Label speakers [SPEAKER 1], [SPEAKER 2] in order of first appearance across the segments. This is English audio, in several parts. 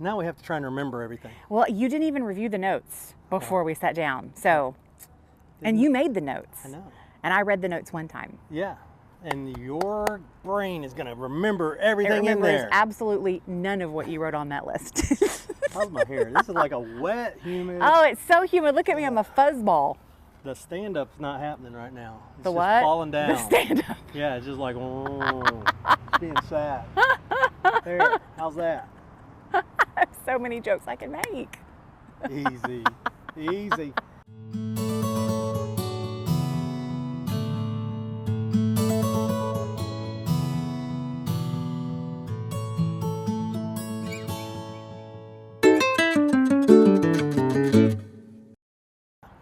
[SPEAKER 1] Now we have to try and remember everything.
[SPEAKER 2] Well, you didn't even review the notes before we sat down. So, and you made the notes.
[SPEAKER 1] I know.
[SPEAKER 2] And I read the notes one time.
[SPEAKER 1] Yeah. And your brain is going to remember everything
[SPEAKER 2] It remembers
[SPEAKER 1] in there.
[SPEAKER 2] absolutely none of what you wrote on that list.
[SPEAKER 1] How's my hair? This is like a wet, humid.
[SPEAKER 2] Oh, it's so humid. Look at me, I'm a fuzzball.
[SPEAKER 1] The stand-up's not happening right now. It's
[SPEAKER 2] The
[SPEAKER 1] just
[SPEAKER 2] what?
[SPEAKER 1] falling down.
[SPEAKER 2] The stand-up.
[SPEAKER 1] Yeah, it's just like, it's being sad. There, how's that?
[SPEAKER 2] I have so many jokes I can make.
[SPEAKER 1] Easy, easy.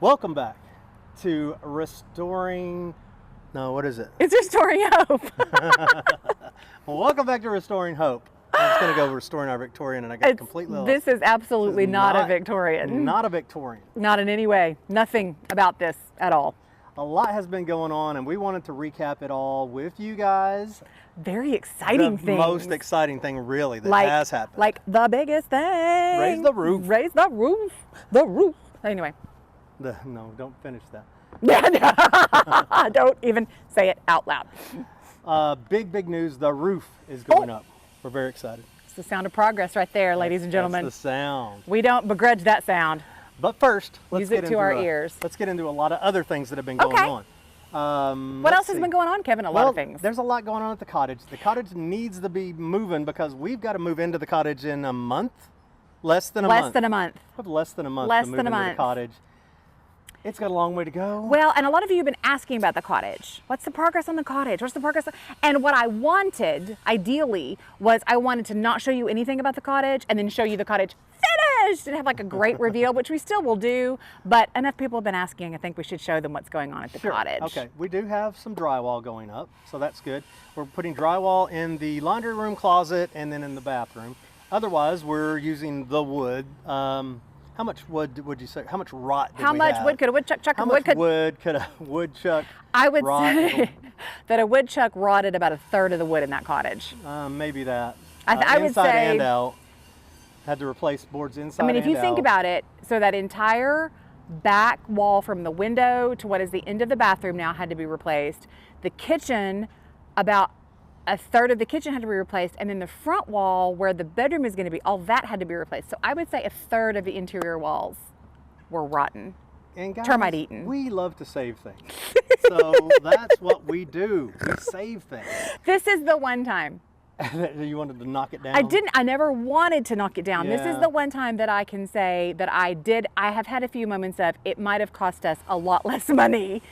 [SPEAKER 1] Welcome back to Restoring, no, what is it?
[SPEAKER 2] It's restoring hope.
[SPEAKER 1] Well, welcome back to Restoring Hope. I'm just going to go Restoring Our Victorian, and I got completely lost.
[SPEAKER 2] This is absolutely not a Victorian.
[SPEAKER 1] Not a Victorian.
[SPEAKER 2] Not in any way. Nothing about this at all.
[SPEAKER 1] A lot has been going on, and we wanted to recap it all with you guys.
[SPEAKER 2] Very exciting
[SPEAKER 1] The
[SPEAKER 2] things.
[SPEAKER 1] most exciting thing, really, that has happened.
[SPEAKER 2] Like the biggest thing.
[SPEAKER 1] Raise the roof.
[SPEAKER 2] Raise the roof. The roof. Anyway.
[SPEAKER 1] No, don't finish that.
[SPEAKER 2] Don't even say it out loud.
[SPEAKER 1] Big news. The roof is going up. We're very excited.
[SPEAKER 2] It's the sound of progress right there, ladies and gentlemen.
[SPEAKER 1] That's the sound.
[SPEAKER 2] We don't begrudge that sound.
[SPEAKER 1] But first, let's
[SPEAKER 2] Use
[SPEAKER 1] get
[SPEAKER 2] it to
[SPEAKER 1] into
[SPEAKER 2] our ears.
[SPEAKER 1] Let's get into a lot of other things that have been going on.
[SPEAKER 2] What else has been going on, Kevin? A lot of things.
[SPEAKER 1] There's a lot going on at the cottage. The cottage needs to be moving because we've got to move into the cottage in a month. Less than a month.
[SPEAKER 2] Less than a month.
[SPEAKER 1] We have less than a month
[SPEAKER 2] Less
[SPEAKER 1] to move
[SPEAKER 2] than a
[SPEAKER 1] into
[SPEAKER 2] month.
[SPEAKER 1] the cottage. It's got a long way to go.
[SPEAKER 2] Well, and a lot of you have been asking about the cottage. What's the progress on the cottage? What's the progress? And what I wanted, ideally, was I wanted to not show you anything about the cottage and then show you the cottage finished and have like a great reveal, which we still will do. But enough people have been asking, I think we should show them what's going on at the cottage.
[SPEAKER 1] Okay, we do have some drywall going up, so that's good. We're putting drywall in the laundry room closet and then in the bathroom. Otherwise, we're using the wood. How much wood would you say? How much rot did we have?
[SPEAKER 2] How much wood could a woodchuck chuck?
[SPEAKER 1] How much wood could a woodchuck
[SPEAKER 2] I would
[SPEAKER 1] rot?
[SPEAKER 2] say that a woodchuck rotted about a third of the wood in that cottage.
[SPEAKER 1] Maybe that.
[SPEAKER 2] I would
[SPEAKER 1] inside
[SPEAKER 2] say,
[SPEAKER 1] and out. Had to replace boards inside and out.
[SPEAKER 2] I mean, if you think about it, so that entire back wall from the window to what is the end of the bathroom now had to be replaced. The kitchen, about a third of the kitchen had to be replaced, and then the front wall where the bedroom is going to be, all that had to be replaced. So I would say a third of the interior walls were rotten,
[SPEAKER 1] and guys,
[SPEAKER 2] termite eaten.
[SPEAKER 1] We love to save things. So that's what we do. We save things.
[SPEAKER 2] This is the one time.
[SPEAKER 1] You wanted to knock it down?
[SPEAKER 2] I never wanted to knock it down.
[SPEAKER 1] Yeah.
[SPEAKER 2] This is the one time that I can say that I have had a few moments of, it might have cost us a lot less money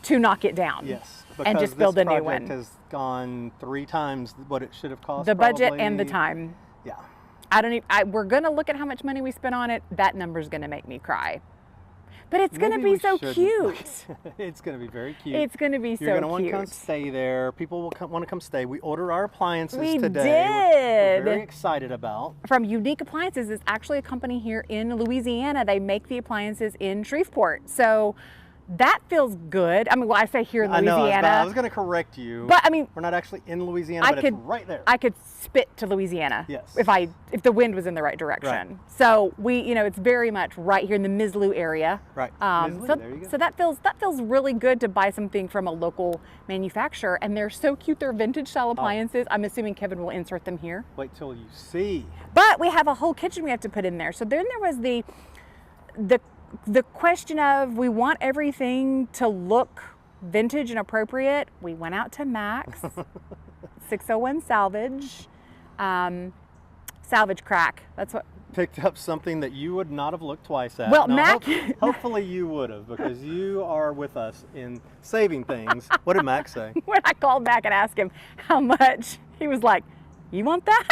[SPEAKER 2] to knock it down.
[SPEAKER 1] Yes.
[SPEAKER 2] And just build a new one.
[SPEAKER 1] This project has gone 3 times what it should have cost.
[SPEAKER 2] The budget
[SPEAKER 1] probably.
[SPEAKER 2] and the time.
[SPEAKER 1] Yeah.
[SPEAKER 2] We're gonna look at how much money we spent on it. That number's gonna make me cry. But it's gonna
[SPEAKER 1] Maybe
[SPEAKER 2] be
[SPEAKER 1] we
[SPEAKER 2] so
[SPEAKER 1] shouldn't.
[SPEAKER 2] cute.
[SPEAKER 1] It's gonna be very cute.
[SPEAKER 2] It's gonna be so cute.
[SPEAKER 1] You're gonna want to come stay there. People will want to come stay. We ordered our appliances
[SPEAKER 2] We
[SPEAKER 1] today.
[SPEAKER 2] did.
[SPEAKER 1] We're very excited about.
[SPEAKER 2] From Unique Appliances is actually a company here in Louisiana. They make the appliances in Shreveport. So that feels good. I mean, well, I say here in Louisiana.
[SPEAKER 1] I was going to correct you.
[SPEAKER 2] But I mean,
[SPEAKER 1] we're not actually in Louisiana, but it's right there.
[SPEAKER 2] I could spit to Louisiana.
[SPEAKER 1] Yes.
[SPEAKER 2] If the wind was in the right direction.
[SPEAKER 1] Right.
[SPEAKER 2] So it's very much right here in the Mislou area.
[SPEAKER 1] Right.
[SPEAKER 2] There you go. So that feels really good to buy something from a local manufacturer, and they're so cute. They're vintage style appliances. I'm assuming Kevin will insert them here.
[SPEAKER 1] Wait till you see.
[SPEAKER 2] But we have a whole kitchen we have to put in there. So then there was the question of, we want everything to look vintage and appropriate. We went out to Max, 601 Salvage, Salvage Crack. That's what.
[SPEAKER 1] Picked up something that you would not have looked twice at.
[SPEAKER 2] Well,
[SPEAKER 1] now,
[SPEAKER 2] Mac.
[SPEAKER 1] hopefully you would have, because you are with us in saving things. What did Mac say?
[SPEAKER 2] When I called back and asked him how much, he was like, "You want that?"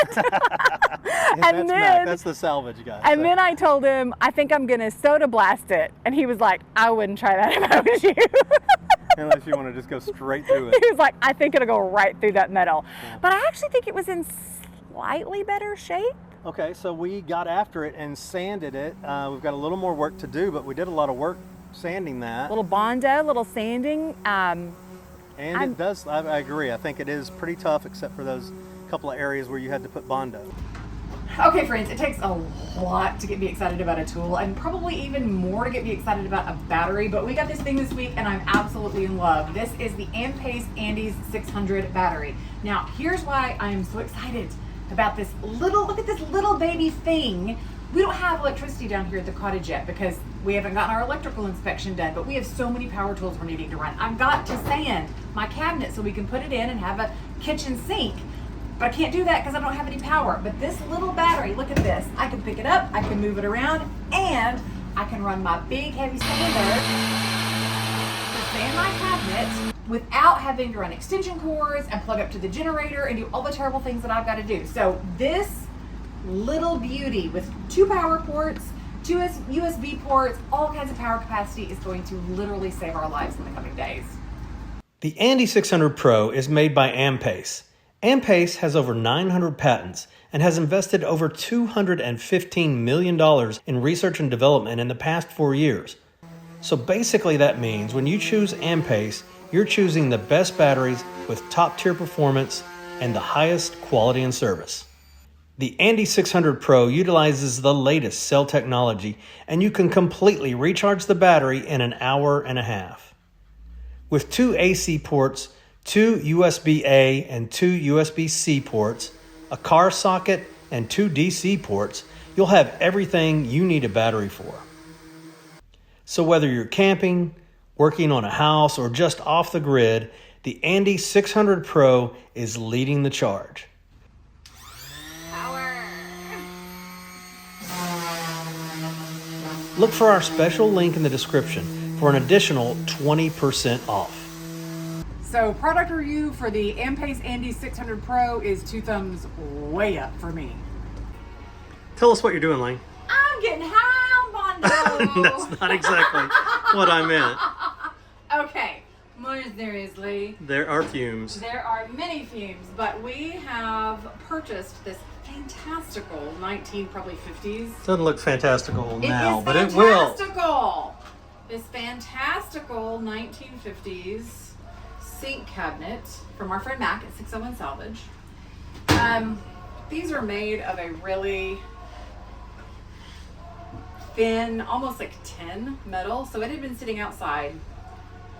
[SPEAKER 1] That's Mac. That's the salvage guy.
[SPEAKER 2] And then I told him, I think I'm gonna soda blast it, and he was like, "I wouldn't try that if I was you."
[SPEAKER 1] Unless you want to just go straight through it.
[SPEAKER 2] He was like, "I think it'll go right through that metal." Yeah. But I actually think it was in slightly better shape.
[SPEAKER 1] Okay, so we got after it and sanded it. We've got a little more work to do, but we did a lot of work sanding that.
[SPEAKER 2] A little Bondo, a little sanding.
[SPEAKER 1] And it does, I agree. I think it is pretty tough, except for those couple of areas where you had to put Bondo.
[SPEAKER 2] Okay, friends, it takes a lot to get me excited about a tool, and probably even more to get me excited about a battery, but we got this thing this week and I'm absolutely in love. This is the Ampace Andes 600 battery. Now, here's why I'm so excited about this look at this little baby thing. We don't have electricity down here at the cottage yet because we haven't gotten our electrical inspection done, but we have so many power tools we're needing to run. I've got to sand my cabinet so we can put it in and have a kitchen sink. But I can't do that because I don't have any power. But this little battery, look at this. I can pick it up, I can move it around, and I can run my big heavy sander to sand my cabinet without having to run extension cords and plug up to the generator and do all the terrible things that I've got to do. So this little beauty with 2 power ports, 2 USB ports, all kinds of power capacity is going to literally save our lives in the coming days.
[SPEAKER 1] The Andes 600 Pro is made by Ampace. Ampace has over 900 patents and has invested over $215 million in research and development in the past 4 years. So basically that means when you choose Ampace, you're choosing the best batteries with top-tier performance and the highest quality and service. The Andes 600 Pro utilizes the latest cell technology, and you can completely recharge the battery in an hour and a half. With 2 AC ports, 2 USB-A and 2 USB-C ports, a car socket, and 2 DC ports, you'll have everything you need a battery for. So whether you're camping, working on a house, or just off the grid, the Andes 600 Pro is leading the charge.
[SPEAKER 2] Power.
[SPEAKER 1] Look for our special link in the description for an additional 20% off.
[SPEAKER 2] So product review for the Ampace Andes 600 Pro is 2 thumbs way up for me.
[SPEAKER 1] Tell us what you're doing, Lane.
[SPEAKER 2] I'm getting high on Bondo.
[SPEAKER 1] That's not exactly what I meant.
[SPEAKER 2] Okay, more seriously.
[SPEAKER 1] There are fumes.
[SPEAKER 2] There are many fumes, but we have purchased this fantastical 50s.
[SPEAKER 1] Doesn't look fantastical now,
[SPEAKER 2] It
[SPEAKER 1] but
[SPEAKER 2] is
[SPEAKER 1] it will.
[SPEAKER 2] fantastical. This fantastical 1950s sink cabinet from our friend Mac at 601 Salvage. These are made of a really thin, almost like tin metal. So it had been sitting outside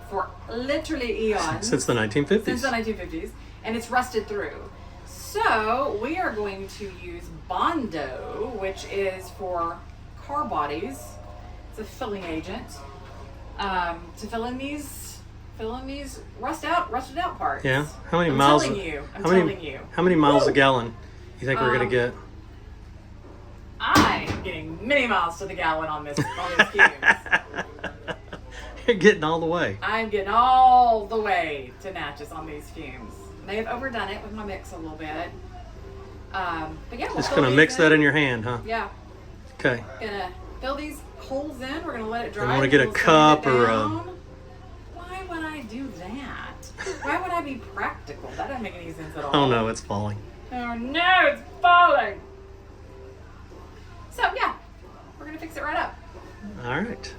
[SPEAKER 2] for literally eons.
[SPEAKER 1] Since the 1950s.
[SPEAKER 2] Since the 1950s. And it's rusted through. So we are going to use Bondo, which is for car bodies. It's a filling agent to fill in these rusted out parts.
[SPEAKER 1] Yeah. How many
[SPEAKER 2] I'm
[SPEAKER 1] miles?
[SPEAKER 2] telling you. I'm telling you.
[SPEAKER 1] How many miles
[SPEAKER 2] Woo!
[SPEAKER 1] a gallon you think we're gonna get?
[SPEAKER 2] I'm getting many miles to the gallon on these fumes.
[SPEAKER 1] You're getting all the way.
[SPEAKER 2] I'm getting all the way to Natchez on these fumes. May have overdone it with my mix a little bit. But yeah, we'll
[SPEAKER 1] Just
[SPEAKER 2] fill
[SPEAKER 1] gonna
[SPEAKER 2] these
[SPEAKER 1] mix
[SPEAKER 2] in.
[SPEAKER 1] that in your hand, huh?
[SPEAKER 2] Yeah.
[SPEAKER 1] Okay.
[SPEAKER 2] Gonna fill these holes in. We're gonna let it dry.
[SPEAKER 1] You wanna
[SPEAKER 2] and
[SPEAKER 1] get a
[SPEAKER 2] we'll sand
[SPEAKER 1] cup
[SPEAKER 2] it
[SPEAKER 1] or a-
[SPEAKER 2] down. Why would I do that? Why would I be practical? That doesn't make any sense at all.
[SPEAKER 1] Oh no, it's falling.
[SPEAKER 2] Oh no, it's falling. So yeah, we're gonna fix it right up.
[SPEAKER 1] All right.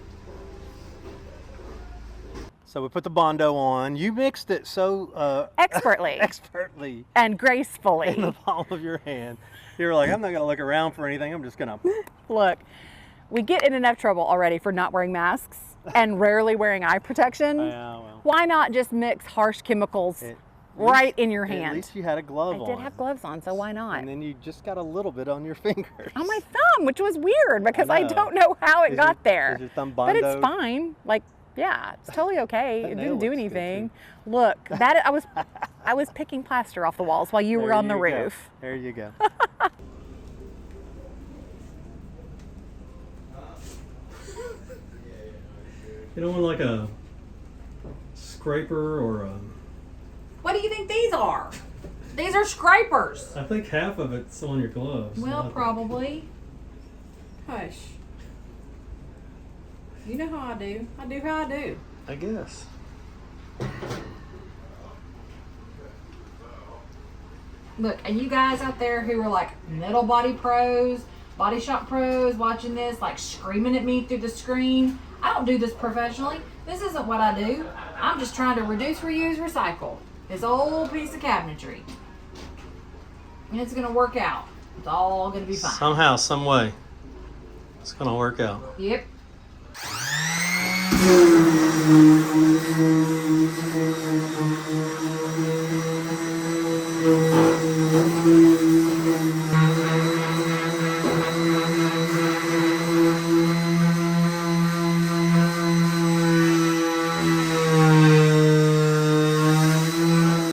[SPEAKER 3] So we put the Bondo on. You mixed it so
[SPEAKER 2] Expertly
[SPEAKER 3] expertly
[SPEAKER 2] and gracefully.
[SPEAKER 3] in the palm of your hand. You were like, I'm not going to look around for anything. I'm just going to.
[SPEAKER 2] Look, we get in enough trouble already for not wearing masks and rarely wearing eye protection.
[SPEAKER 3] Yeah, well.
[SPEAKER 2] Why not just mix harsh chemicals right in your hand?
[SPEAKER 3] At least you had a glove
[SPEAKER 2] I
[SPEAKER 3] on.
[SPEAKER 2] did have gloves on, so why not?
[SPEAKER 3] And then you just got a little bit on your fingers.
[SPEAKER 2] On my thumb, which was weird because I
[SPEAKER 3] know.
[SPEAKER 2] don't know how it
[SPEAKER 3] Is
[SPEAKER 2] got
[SPEAKER 3] your-
[SPEAKER 2] there.
[SPEAKER 3] is your thumb
[SPEAKER 2] But it's
[SPEAKER 3] Bondoed?
[SPEAKER 2] fine. Like, yeah, it's totally okay.
[SPEAKER 3] That
[SPEAKER 2] It
[SPEAKER 3] nail
[SPEAKER 2] didn't do
[SPEAKER 3] looks good,
[SPEAKER 2] anything. Look, that I was picking plaster off the walls while you were
[SPEAKER 3] There
[SPEAKER 2] on the
[SPEAKER 3] you go.
[SPEAKER 2] roof.
[SPEAKER 3] There you go.
[SPEAKER 1] You don't want like a scraper or a...
[SPEAKER 2] What do you think these are? These are scrapers.
[SPEAKER 1] I think half of it's on your gloves.
[SPEAKER 2] Well, probably. Hush. You know how I do. I do how I do.
[SPEAKER 1] I guess.
[SPEAKER 2] Look, and you guys out there who are like metal body pros, body shop pros watching this, like screaming at me through the screen. I don't do this professionally. This isn't what I do. I'm just trying to reduce, reuse, recycle this old piece of cabinetry. And it's gonna work out. It's all gonna be fine.
[SPEAKER 1] Somehow, some way, it's gonna work out.
[SPEAKER 2] Yep.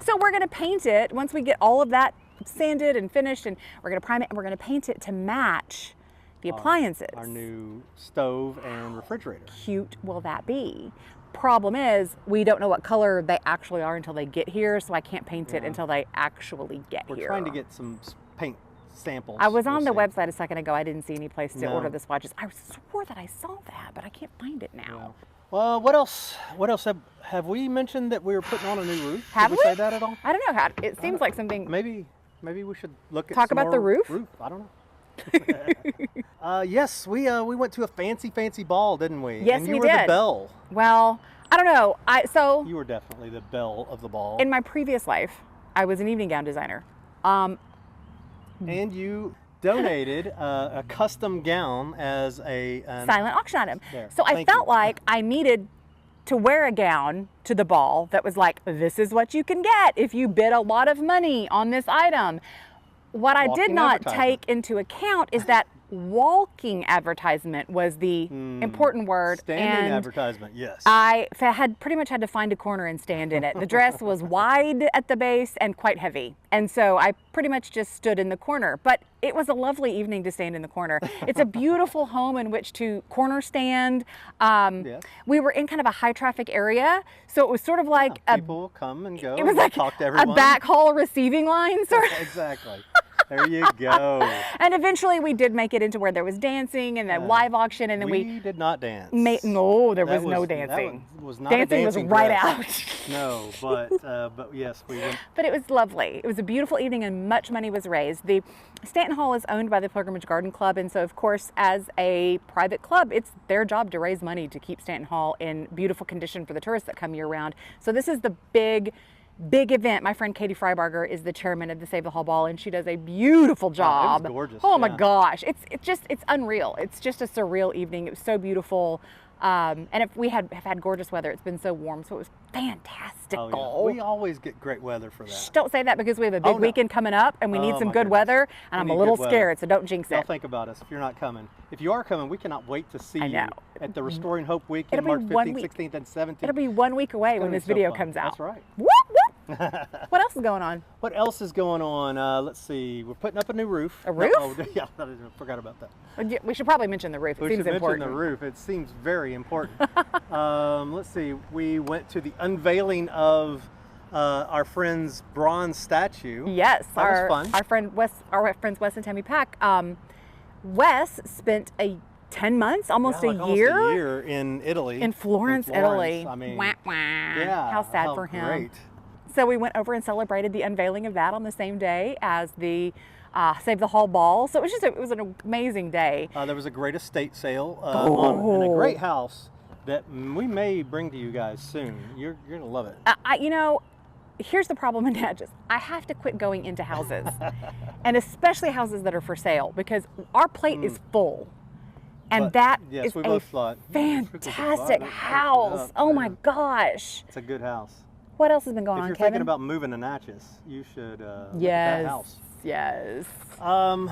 [SPEAKER 2] So we're gonna paint it once we get all of that sanded and finished, and we're gonna prime it, and we're gonna paint it to match the appliances.
[SPEAKER 1] Our new stove and refrigerator.
[SPEAKER 2] Cute will that be? Problem is, we don't know what color they actually are until they get here, so I can't paint it until they actually get
[SPEAKER 1] We're
[SPEAKER 2] here.
[SPEAKER 1] trying to get some paint samples.
[SPEAKER 2] I was on the
[SPEAKER 1] We'll see.
[SPEAKER 2] website a second ago. I didn't see any place to
[SPEAKER 1] No.
[SPEAKER 2] order the swatches. I swore that I saw that, but I can't find it now.
[SPEAKER 1] Yeah. Well, what else? What else have we mentioned that we were putting on a new roof?
[SPEAKER 2] Have
[SPEAKER 1] Did
[SPEAKER 2] we?
[SPEAKER 1] say that at all?
[SPEAKER 2] I don't know how. It seems like something.
[SPEAKER 1] Maybe we should look at
[SPEAKER 2] Talk
[SPEAKER 1] some
[SPEAKER 2] about the
[SPEAKER 1] more
[SPEAKER 2] roof?
[SPEAKER 1] I don't know. Yes, we went to a fancy ball, didn't we?
[SPEAKER 2] Yes,
[SPEAKER 1] and you
[SPEAKER 2] we
[SPEAKER 1] were the
[SPEAKER 2] did.
[SPEAKER 1] belle.
[SPEAKER 2] Well, I don't know. So
[SPEAKER 1] You were definitely the belle of the ball.
[SPEAKER 2] in my previous life, I was an evening gown designer.
[SPEAKER 1] And you donated a custom gown as an
[SPEAKER 2] Silent auction item.
[SPEAKER 1] There.
[SPEAKER 2] So I
[SPEAKER 1] Thank
[SPEAKER 2] felt
[SPEAKER 1] you.
[SPEAKER 2] like I needed to wear a gown to the ball that was like, this is what you can get if you bid a lot of money on this item. What I did
[SPEAKER 1] Walking
[SPEAKER 2] not
[SPEAKER 1] advertisement.
[SPEAKER 2] take into account is that walking advertisement was the important word.
[SPEAKER 1] standing
[SPEAKER 2] and
[SPEAKER 1] advertisement. Yes.
[SPEAKER 2] I had pretty much had to find a corner and stand in it. The dress was wide at the base and quite heavy. And so I pretty much just stood in the corner. But it was a lovely evening to stand in the corner. It's a beautiful home in which to corner stand.
[SPEAKER 1] Yes.
[SPEAKER 2] We were in kind of a high traffic area. So it was sort of like
[SPEAKER 1] People come and go.
[SPEAKER 2] it was
[SPEAKER 1] and
[SPEAKER 2] like
[SPEAKER 1] talk to
[SPEAKER 2] a
[SPEAKER 1] everyone.
[SPEAKER 2] backhaul receiving line sort of.
[SPEAKER 1] Exactly. There you go.
[SPEAKER 2] And eventually we did make it into where there was dancing and then live auction, and then
[SPEAKER 1] we did not dance.
[SPEAKER 2] no, there
[SPEAKER 1] That
[SPEAKER 2] was no
[SPEAKER 1] that
[SPEAKER 2] dancing.
[SPEAKER 1] was not a
[SPEAKER 2] Dancing was
[SPEAKER 1] dancing
[SPEAKER 2] right
[SPEAKER 1] dress.
[SPEAKER 2] out.
[SPEAKER 1] No, but yes, we went.
[SPEAKER 2] But it was lovely. It was a beautiful evening and much money was raised. The Stanton Hall is owned by the Pilgrimage Garden Club, and so of course as a private club, it's their job to raise money to keep Stanton Hall in beautiful condition for the tourists that come year round. So this is the big event. My friend Katie Freibarger is the chairman of the Save the Hall Ball, and she does a beautiful job.
[SPEAKER 1] gorgeous,
[SPEAKER 2] Oh my
[SPEAKER 1] yeah.
[SPEAKER 2] gosh, it's unreal. It's just a surreal evening. It was so beautiful. And if we have had gorgeous weather, it's been so warm, so it was fantastical.
[SPEAKER 1] Oh, yeah. We always get great weather for that.
[SPEAKER 2] Shh, don't say that because we have a big
[SPEAKER 1] no.
[SPEAKER 2] weekend coming up and we need
[SPEAKER 1] Oh,
[SPEAKER 2] some
[SPEAKER 1] my
[SPEAKER 2] good
[SPEAKER 1] goodness.
[SPEAKER 2] weather, and
[SPEAKER 1] We
[SPEAKER 2] I'm a
[SPEAKER 1] need
[SPEAKER 2] little
[SPEAKER 1] good weather.
[SPEAKER 2] scared, so don't jinx
[SPEAKER 1] Y'all
[SPEAKER 2] it.
[SPEAKER 1] think about us if you're not coming. If you are coming, we cannot wait to see
[SPEAKER 2] I
[SPEAKER 1] you
[SPEAKER 2] know.
[SPEAKER 1] at the Restoring Hope Weekend,
[SPEAKER 2] It'll be
[SPEAKER 1] March
[SPEAKER 2] one
[SPEAKER 1] 15th,
[SPEAKER 2] week.
[SPEAKER 1] 16th, and 17th.
[SPEAKER 2] It'll be 1 week away
[SPEAKER 1] It's
[SPEAKER 2] when
[SPEAKER 1] gonna be
[SPEAKER 2] this
[SPEAKER 1] so
[SPEAKER 2] video
[SPEAKER 1] fun.
[SPEAKER 2] comes out.
[SPEAKER 1] That's right.
[SPEAKER 2] Whoop, whoop. What else is going on?
[SPEAKER 1] What else is going on? Let's see. We're putting up a new roof.
[SPEAKER 2] A roof?
[SPEAKER 1] Oh, yeah, I forgot about that.
[SPEAKER 2] We should probably mention the roof. It
[SPEAKER 1] We
[SPEAKER 2] seems
[SPEAKER 1] should mention
[SPEAKER 2] important.
[SPEAKER 1] the roof. It seems very important. Let's see. We went to the unveiling of our friend's bronze statue.
[SPEAKER 2] Yes,
[SPEAKER 1] That was fun.
[SPEAKER 2] our friends Wes and Tammy Pack. Wes spent 10 months, almost
[SPEAKER 1] Yeah,
[SPEAKER 2] a
[SPEAKER 1] like almost
[SPEAKER 2] year,
[SPEAKER 1] a year in Italy.
[SPEAKER 2] in Florence, Italy.
[SPEAKER 1] I mean,
[SPEAKER 2] Wah, wah.
[SPEAKER 1] yeah.
[SPEAKER 2] How sad for him.
[SPEAKER 1] Great.
[SPEAKER 2] So we went over and celebrated the unveiling of that on the same day as the Save the Hall Ball. So it was an amazing day.
[SPEAKER 1] There was a great estate sale
[SPEAKER 2] Oh.
[SPEAKER 1] in a great house that we may bring to you guys soon. You're gonna love it.
[SPEAKER 2] Here's the problem in Natchez. I have to quit going into houses, and especially houses that are for sale, because our plate is full. And
[SPEAKER 1] But,
[SPEAKER 2] that
[SPEAKER 1] yes,
[SPEAKER 2] is
[SPEAKER 1] we
[SPEAKER 2] a
[SPEAKER 1] both thought,
[SPEAKER 2] fantastic
[SPEAKER 1] "Let's
[SPEAKER 2] house.
[SPEAKER 1] look it up."
[SPEAKER 2] Oh my gosh.
[SPEAKER 1] It's a good house.
[SPEAKER 2] What else has been going
[SPEAKER 1] If
[SPEAKER 2] on,
[SPEAKER 1] you're
[SPEAKER 2] Kevin?
[SPEAKER 1] thinking about moving to Natchez, you should look at that
[SPEAKER 2] Yes.
[SPEAKER 1] house.
[SPEAKER 2] Yes.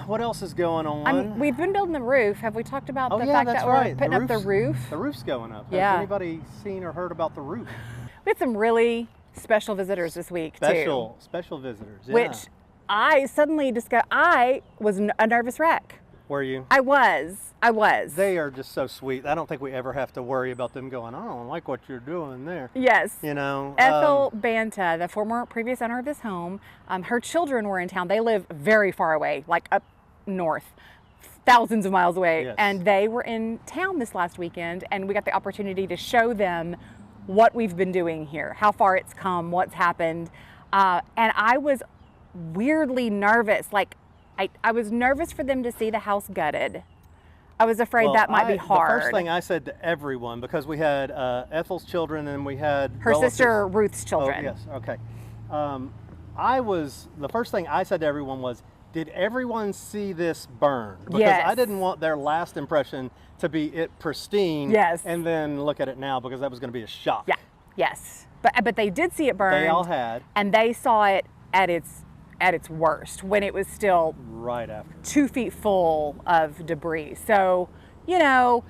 [SPEAKER 1] What else is going on?
[SPEAKER 2] We've been building the roof. Have we talked about
[SPEAKER 1] Oh,
[SPEAKER 2] the
[SPEAKER 1] yeah,
[SPEAKER 2] fact
[SPEAKER 1] that's
[SPEAKER 2] that we're
[SPEAKER 1] right.
[SPEAKER 2] putting up the
[SPEAKER 1] roof's-
[SPEAKER 2] roof?
[SPEAKER 1] The roof's going up.
[SPEAKER 2] Yeah.
[SPEAKER 1] Has anybody seen or heard about the roof?
[SPEAKER 2] We had some really special visitors this week
[SPEAKER 1] Special visitors.
[SPEAKER 2] too.
[SPEAKER 1] Yeah.
[SPEAKER 2] Which I suddenly discovered I was a nervous wreck.
[SPEAKER 1] Were you?
[SPEAKER 2] I was.
[SPEAKER 1] They are just so sweet. I don't think we ever have to worry about them going, I don't like what you're doing there.
[SPEAKER 2] Yes.
[SPEAKER 1] You know.
[SPEAKER 2] Ethel Banta, the previous owner of this home, her children were in town. They live very far away, like up north, thousands of miles away.
[SPEAKER 1] Yes.
[SPEAKER 2] And they were in town this last weekend, and we got the opportunity to show them what we've been doing here, how far it's come, what's happened. And I was weirdly nervous. Like, I was nervous for them to see the house gutted. I was afraid
[SPEAKER 1] well,
[SPEAKER 2] that might be hard.
[SPEAKER 1] The first thing I said to everyone, because we had Ethel's children and we had
[SPEAKER 2] Her
[SPEAKER 1] relatives-
[SPEAKER 2] sister Ruth's children.
[SPEAKER 1] Oh, yes, okay. The first thing I said to everyone was, did everyone see this burn? Because
[SPEAKER 2] Yes.
[SPEAKER 1] I didn't want their last impression to be it pristine.
[SPEAKER 2] Yes.
[SPEAKER 1] And then look at it now, because that was going to be a shock.
[SPEAKER 2] Yeah. Yes. But they did see it burn.
[SPEAKER 1] They all had.
[SPEAKER 2] And they saw it at its worst, when it was still
[SPEAKER 1] Right after.
[SPEAKER 2] 2 feet full of debris. So, you know,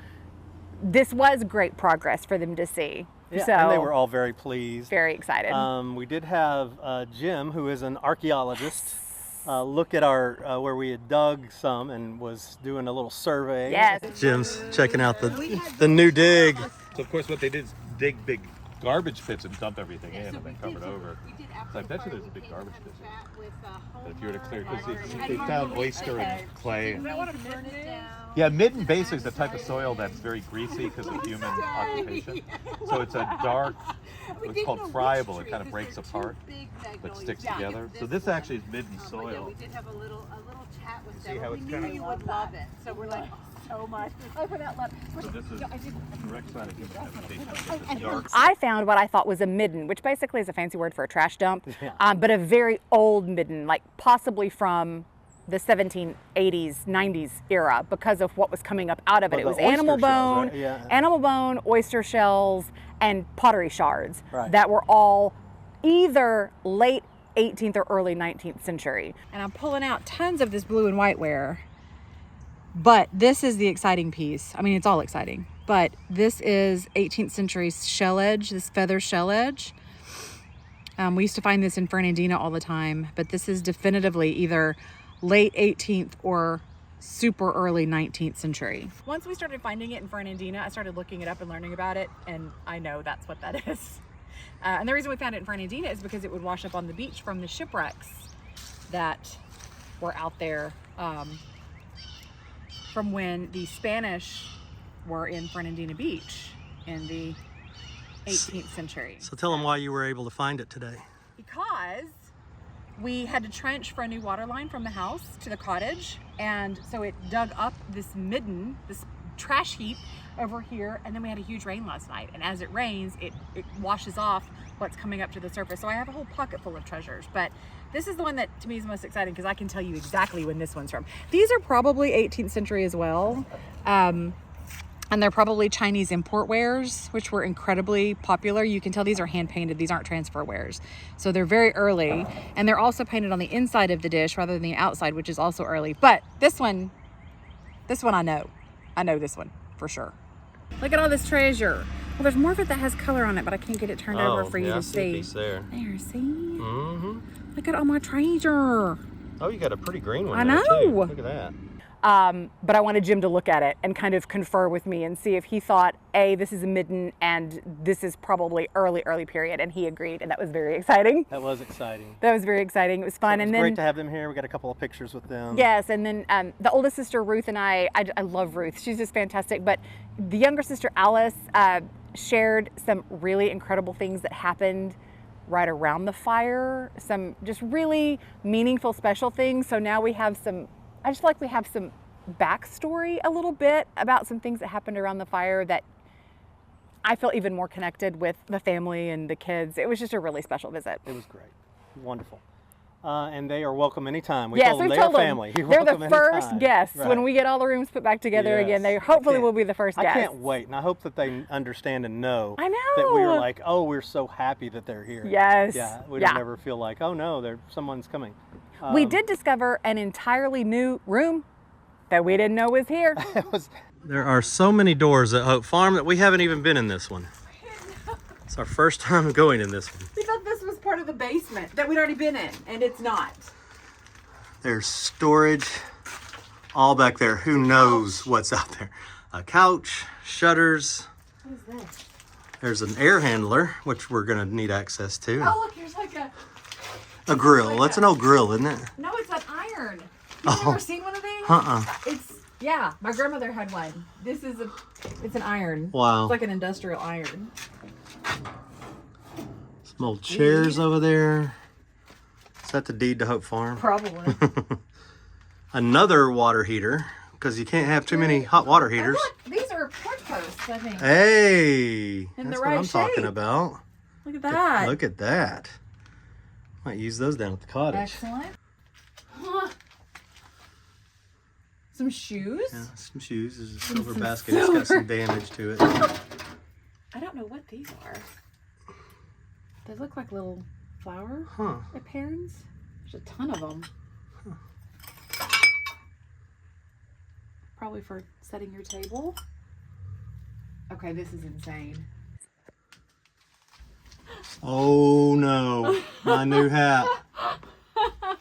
[SPEAKER 2] this was great progress for them to see.
[SPEAKER 1] Yeah,
[SPEAKER 2] So
[SPEAKER 1] and they were all very pleased.
[SPEAKER 2] very excited.
[SPEAKER 1] We did have Jim, who is an archaeologist, look at our where we had dug some and was doing a little survey.
[SPEAKER 2] Yes.
[SPEAKER 1] Jim's checking out the new dig.
[SPEAKER 4] So of course what they did is dig big garbage pits and dump everything in and then cover it over. So I bet you there's a big garbage pit there. But if you were to clear, because they found oyster and clay. Yeah, midden basically is the type of soil that's very greasy because of human occupation. So it's a dark, it's called friable. It kind of breaks apart but sticks together. So this actually is midden soil.
[SPEAKER 5] We did have a little chat with
[SPEAKER 4] See
[SPEAKER 5] them.
[SPEAKER 4] how
[SPEAKER 5] We
[SPEAKER 4] it's
[SPEAKER 5] knew
[SPEAKER 4] kinda-
[SPEAKER 5] you would love it, so we're like, so much. Oh, for that love.
[SPEAKER 4] So this is direct side of human habitation. This dark.
[SPEAKER 2] I found what I thought was a midden, which basically is a fancy word for a trash dump,
[SPEAKER 1] Yeah.
[SPEAKER 2] but a very old midden, like possibly from the 1780s, 90s era, because of what was coming up out of it.
[SPEAKER 1] Oh,
[SPEAKER 2] It
[SPEAKER 1] the
[SPEAKER 2] was
[SPEAKER 1] oyster
[SPEAKER 2] animal
[SPEAKER 1] shells,
[SPEAKER 2] bone,
[SPEAKER 1] right? Yeah.
[SPEAKER 2] animal bone, oyster shells, and pottery shards
[SPEAKER 1] Right.
[SPEAKER 2] that were all either late 18th or early 19th century. And I'm pulling out tons of this blue and white ware. But this is the exciting piece. I mean, it's all exciting. But this is 18th century shell edge, this feather shell edge. We used to find this in Fernandina all the time, but this is definitively either late 18th or super early 19th century. Once we started finding it in Fernandina, I started looking it up and learning about it, and I know that's what that is. And the reason we found it in Fernandina is because it would wash up on the beach from the shipwrecks that were out there from when the Spanish were in Fernandina Beach in the 18th century.
[SPEAKER 1] So tell them why you were able to find it today.
[SPEAKER 2] Because we had to trench for a new water line from the house to the cottage, and so it dug up this midden, this trash heap over here, and then we had a huge rain last night, and as it rains it washes off what's coming up to the surface. So I have a whole pocket full of treasures, but this is the one that to me is most exciting because I can tell you exactly when this one's from. These are probably 18th century as well, and they're probably Chinese import wares, which were incredibly popular. You can tell these are hand painted, these aren't transfer wares. So they're very early, and they're also painted on the inside of the dish rather than the outside, which is also early. But this one I know this one for sure. Look at all this treasure. Well, there's more of it that has color on it, but I can't get it turned over for you to see.
[SPEAKER 1] There.
[SPEAKER 2] There, see?
[SPEAKER 1] Mm-hmm.
[SPEAKER 2] Look at all my treasure.
[SPEAKER 1] Oh, you got a pretty green one.
[SPEAKER 2] I
[SPEAKER 1] there,
[SPEAKER 2] know.
[SPEAKER 1] too. Look at that.
[SPEAKER 2] But I wanted Jim to look at it and kind of confer with me and see if he thought, A, this is a midden and this is probably early period. And he agreed, and that was very exciting.
[SPEAKER 1] That was exciting.
[SPEAKER 2] That was very exciting. It was fun.
[SPEAKER 1] It was
[SPEAKER 2] and then
[SPEAKER 1] great to have them here. We got a couple of pictures with them.
[SPEAKER 2] yes, and then the oldest sister Ruth and I love Ruth. She's just fantastic. But the younger sister Alice shared some really incredible things that happened right around the fire. Some just really meaningful, special things. So now we have some. I just feel like we have some backstory a little bit about some things that happened around the fire that I feel even more connected with the family and the kids. It was just a really special visit.
[SPEAKER 1] It was great. Wonderful. And they are welcome anytime. We
[SPEAKER 2] Yes,
[SPEAKER 1] told them
[SPEAKER 2] we've
[SPEAKER 1] they're
[SPEAKER 2] told them
[SPEAKER 1] family. You're
[SPEAKER 2] they're the
[SPEAKER 1] welcome
[SPEAKER 2] first
[SPEAKER 1] anytime.
[SPEAKER 2] guests
[SPEAKER 1] Right.
[SPEAKER 2] when we get all the rooms put back together
[SPEAKER 1] Yes.
[SPEAKER 2] again. They
[SPEAKER 1] I
[SPEAKER 2] hopefully
[SPEAKER 1] can't-
[SPEAKER 2] will be the first
[SPEAKER 1] I
[SPEAKER 2] guests.
[SPEAKER 1] can't wait, and I hope that they understand and know
[SPEAKER 2] I
[SPEAKER 1] that we were
[SPEAKER 2] know.
[SPEAKER 1] like, oh, we're so happy that they're here.
[SPEAKER 2] Yes.
[SPEAKER 1] Yeah, we
[SPEAKER 2] Yeah.
[SPEAKER 1] don't ever feel like, oh no, someone's coming.
[SPEAKER 2] We did discover an entirely new room that we didn't know was here.
[SPEAKER 1] There are so many doors at Hope Farm that we haven't even been in this one. It's our first time going in this one.
[SPEAKER 2] We thought this was part of the basement that we'd already been in, and it's not.
[SPEAKER 1] There's storage all back there. Who knows what's out there? A couch, shutters.
[SPEAKER 2] What is this?
[SPEAKER 1] There's an air handler, which we're gonna need access to.
[SPEAKER 2] Oh, look, here's like
[SPEAKER 1] A grill. That's an old grill, isn't it?
[SPEAKER 2] no, it's an iron. You've never seen one of these? It's, yeah, my grandmother had one. It's an iron.
[SPEAKER 1] Wow.
[SPEAKER 2] It's like an industrial iron.
[SPEAKER 1] Some old chairs over there. Is that the deed to Hope Farm?
[SPEAKER 2] Probably.
[SPEAKER 1] Another water heater, because you can't have too many hot water heaters.
[SPEAKER 2] Oh, look, these are porch posts, I think.
[SPEAKER 1] Hey,
[SPEAKER 2] In
[SPEAKER 1] that's
[SPEAKER 2] the
[SPEAKER 1] what
[SPEAKER 2] right
[SPEAKER 1] I'm talking
[SPEAKER 2] shape.
[SPEAKER 1] about.
[SPEAKER 2] Look at that.
[SPEAKER 1] Look at that. Might use those down at the cottage.
[SPEAKER 2] Excellent. Huh. Some shoes?
[SPEAKER 1] Yeah, some shoes. There's a silver basket. It's got some damage to it.
[SPEAKER 2] I don't know what these are. They look like little flower patterns. There's a ton of them. Probably for setting your table. Okay, this is insane.
[SPEAKER 1] Oh no, my new hat. Look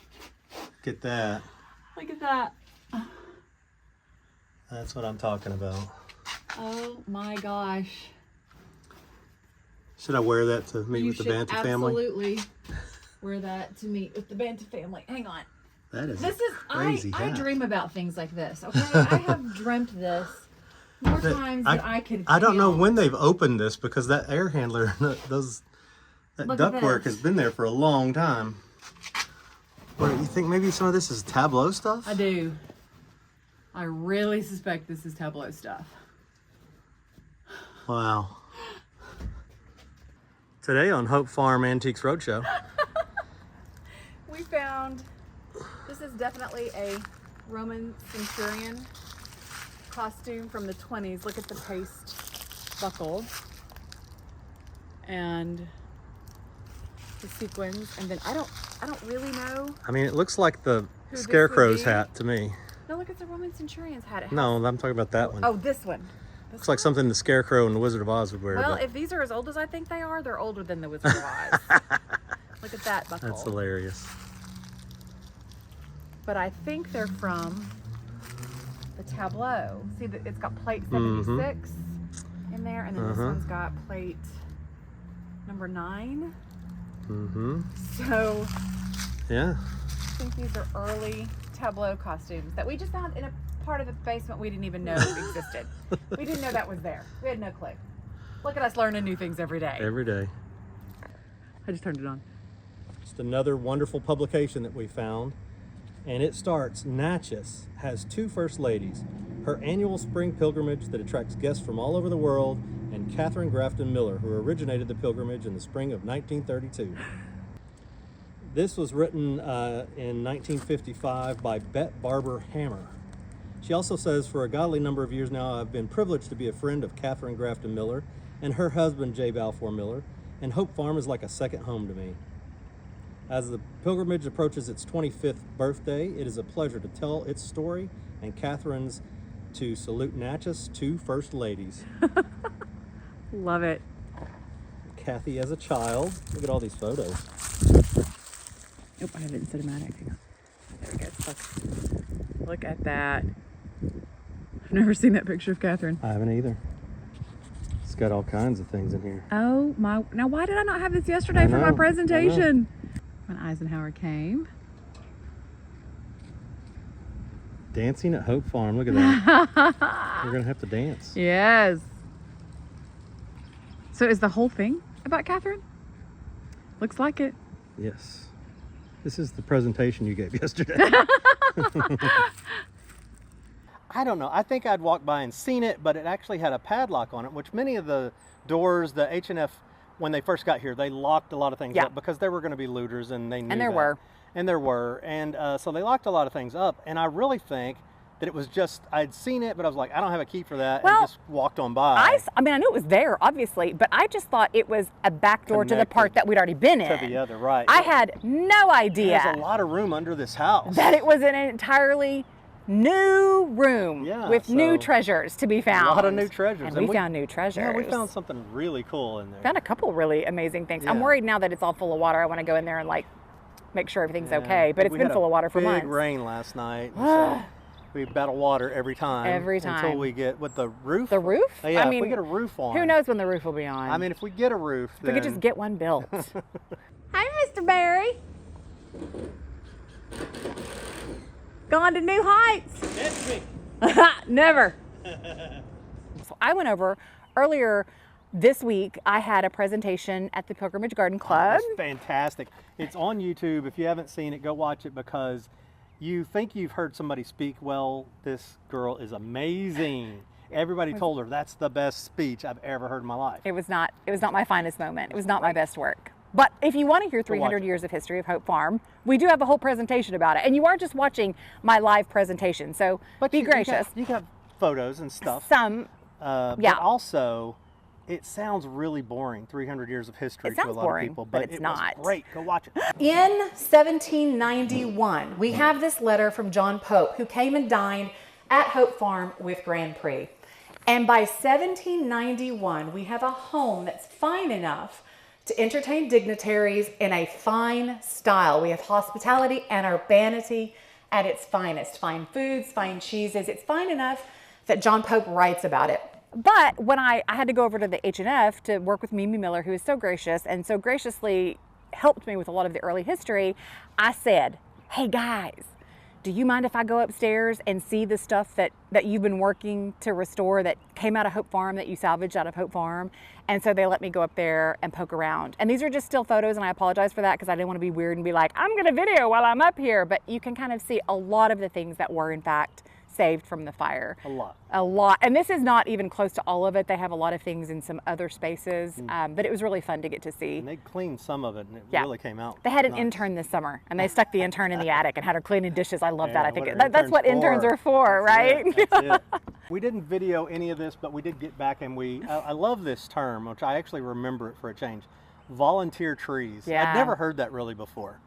[SPEAKER 1] at that.
[SPEAKER 2] Look at that.
[SPEAKER 1] That's what I'm talking about.
[SPEAKER 2] Oh my gosh.
[SPEAKER 1] Should I wear that to meet with the Banta family?
[SPEAKER 2] Absolutely wear that to meet with the Banta family. Hang on.
[SPEAKER 1] That is
[SPEAKER 2] This is
[SPEAKER 1] crazy
[SPEAKER 2] I
[SPEAKER 1] hat.
[SPEAKER 2] dream about things like this. Okay, I have dreamt this more times than I could.
[SPEAKER 1] I don't know
[SPEAKER 2] count.
[SPEAKER 1] when they've opened this because that air handler, that
[SPEAKER 2] Look at
[SPEAKER 1] ductwork
[SPEAKER 2] this.
[SPEAKER 1] has been there for a long time. What, you think maybe some of this is tableau stuff?
[SPEAKER 2] I do. I really suspect this is tableau stuff.
[SPEAKER 1] Wow. Today on Hope Farm Antiques Roadshow.
[SPEAKER 2] We found, this is definitely a Roman centurion costume from the 20s. Look at the paste buckle and the sequins, and then I don't really know.
[SPEAKER 1] I mean, it looks like the
[SPEAKER 2] Who this
[SPEAKER 1] Scarecrow's
[SPEAKER 2] would be?
[SPEAKER 1] hat to me.
[SPEAKER 2] No, look, it's a Roman centurion's hat. It has-
[SPEAKER 1] No, I'm talking about that one.
[SPEAKER 2] Oh, this one. This
[SPEAKER 1] Looks like
[SPEAKER 2] one?
[SPEAKER 1] something the Scarecrow and the Wizard of Oz would wear.
[SPEAKER 2] Well,
[SPEAKER 1] but
[SPEAKER 2] if these are as old as I think they are, they're older than the Wizard of Oz. Look at that buckle.
[SPEAKER 1] that's hilarious.
[SPEAKER 2] But I think they're from the tableau. See, that it's got plate 76 in there, and then this one's got plate number 9.
[SPEAKER 1] Mm-hmm.
[SPEAKER 2] So
[SPEAKER 1] Yeah.
[SPEAKER 2] I think these are early tableau costumes that we just found in a part of the basement we didn't even know existed. We didn't know that was there. We had no clue. Look at us learning new things every day.
[SPEAKER 1] Every day.
[SPEAKER 2] I just turned it on.
[SPEAKER 1] Just another wonderful publication that we found. And it starts, Natchez has 2 first ladies, her annual spring pilgrimage that attracts guests from all over the world, and Catherine Grafton Miller, who originated the pilgrimage in the spring of 1932. This was written in 1955 by Bet Barber Hammer. She also says, for a godly number of years now, I've been privileged to be a friend of Catherine Grafton Miller and her husband, J. Balfour Miller, and Hope Farm is like a second home to me. As the pilgrimage approaches its 25th birthday, it is a pleasure to tell its story and Catherine's to salute Natchez 2 first ladies.
[SPEAKER 2] Love it.
[SPEAKER 1] Kathy as a child. Look at all these photos.
[SPEAKER 2] Oh, I have it in cinematic. Hang on. There we go. Look at that. I've never seen that picture of Catherine.
[SPEAKER 1] I haven't either. It's got all kinds of things in here.
[SPEAKER 2] Oh my, now why did I not have this yesterday
[SPEAKER 1] I
[SPEAKER 2] for my
[SPEAKER 1] know,
[SPEAKER 2] presentation? When Eisenhower came.
[SPEAKER 1] Dancing at Hope Farm. Look at that. We're going to have to dance.
[SPEAKER 2] Yes. So is the whole thing about Catherine? Looks like it.
[SPEAKER 1] Yes. This is the presentation you gave yesterday.
[SPEAKER 3] I don't know. I think I'd walked by and seen it, but it actually had a padlock on it, which many of the doors, the H&F, when they first got here, they locked a lot of things
[SPEAKER 2] Yeah.
[SPEAKER 3] up because there were going to be looters, and they knew
[SPEAKER 2] And there
[SPEAKER 3] that.
[SPEAKER 2] were.
[SPEAKER 3] And there were. And so they locked a lot of things up. And I really think that it was just, I'd seen it, but I was like, I don't have a key for that,
[SPEAKER 2] Well,
[SPEAKER 3] and just walked on by.
[SPEAKER 2] I mean, I knew it was there, obviously, but I just thought it was a back door to the part
[SPEAKER 3] Connected
[SPEAKER 2] that we'd already been
[SPEAKER 3] to
[SPEAKER 2] in.
[SPEAKER 3] the other, right.
[SPEAKER 2] I had no idea
[SPEAKER 3] There's a lot of room under this house.
[SPEAKER 2] that it was an entirely new room
[SPEAKER 3] Yeah,
[SPEAKER 2] with new
[SPEAKER 3] so
[SPEAKER 2] treasures to be found.
[SPEAKER 3] A lot of new treasures.
[SPEAKER 2] And we found new treasures.
[SPEAKER 3] Yeah, we found something really cool in there.
[SPEAKER 2] Found a couple really amazing things. I'm
[SPEAKER 3] Yeah.
[SPEAKER 2] worried now that it's all full of water. I want to go in there and like make sure everything's
[SPEAKER 3] Yeah.
[SPEAKER 2] okay. But it's
[SPEAKER 3] We
[SPEAKER 2] been
[SPEAKER 3] had
[SPEAKER 2] full of water for
[SPEAKER 3] big
[SPEAKER 2] months.
[SPEAKER 3] rain last night. So we battle water every time.
[SPEAKER 2] Every
[SPEAKER 3] Until
[SPEAKER 2] time.
[SPEAKER 3] we get with the roof.
[SPEAKER 2] The roof?
[SPEAKER 3] Oh, yeah,
[SPEAKER 2] I
[SPEAKER 3] if
[SPEAKER 2] mean,
[SPEAKER 3] we get a roof on.
[SPEAKER 2] who knows when the roof will be on?
[SPEAKER 3] I mean, if we get a roof,
[SPEAKER 2] if we could
[SPEAKER 3] then-
[SPEAKER 2] just get one built. Hi, Mr. Barry. Gone to new heights. Never. So I went over earlier this week. I had a presentation at the Pilgrimage Garden Club.
[SPEAKER 3] It's fantastic. It's on YouTube. If you haven't seen it, go watch it, because you think you've heard somebody speak well. This girl is amazing. Everybody told her that's the best speech I've ever heard in my life.
[SPEAKER 2] It was not my finest moment. It was not my best work. But if you want to hear
[SPEAKER 3] watch
[SPEAKER 2] 300
[SPEAKER 3] it.
[SPEAKER 2] years of history of Hope Farm, we do have a whole presentation about it. And you are just watching my live presentation, so be gracious.
[SPEAKER 3] You got photos and stuff.
[SPEAKER 2] Some,
[SPEAKER 3] Yeah.
[SPEAKER 2] yeah.
[SPEAKER 3] But also, it sounds really boring. 300 years of history
[SPEAKER 2] It
[SPEAKER 3] to a
[SPEAKER 2] sounds
[SPEAKER 3] lot
[SPEAKER 2] boring,
[SPEAKER 3] of people,
[SPEAKER 2] but
[SPEAKER 3] but
[SPEAKER 2] it's
[SPEAKER 3] it
[SPEAKER 2] not.
[SPEAKER 3] was great. Go watch it.
[SPEAKER 2] In 1791, we have this letter from John Pope, who came and dined at Hope Farm with Grand Prix. And by 1791, we have a home that's fine enough to entertain dignitaries in a fine style. We have hospitality and urbanity at its finest. Fine foods, fine cheeses. It's fine enough that John Pope writes about it. But when I had to go over to the H&F to work with Mimi Miller, who was so gracious and so graciously helped me with a lot of the early history, I said, hey guys, do you mind if I go upstairs and see the stuff that you've been working to restore that came out of Hope Farm, that you salvaged out of Hope Farm? And so they let me go up there and poke around. And these are just still photos, and I apologize for that because I didn't want to be weird and be like, I'm gonna video while I'm up here. But you can kind of see a lot of the things that were in fact saved from the fire. A lot. And this is not even close to all of it. They have a lot of things in some other spaces, but it was really fun to get to see.
[SPEAKER 3] And they cleaned some of it, and it
[SPEAKER 2] Yeah.
[SPEAKER 3] really came out.
[SPEAKER 2] They had an
[SPEAKER 3] nice.
[SPEAKER 2] intern this summer, and they stuck the intern in the attic and had her cleaning dishes. I love that. I
[SPEAKER 3] Yeah,
[SPEAKER 2] think
[SPEAKER 3] what are
[SPEAKER 2] that's what interns are for,
[SPEAKER 3] That's
[SPEAKER 2] right?
[SPEAKER 3] it, that's it. We didn't video any of this, but we did get back, and I love this term, which I actually remember it for a change. Volunteer trees.
[SPEAKER 2] Yeah.
[SPEAKER 3] I'd never heard that really before.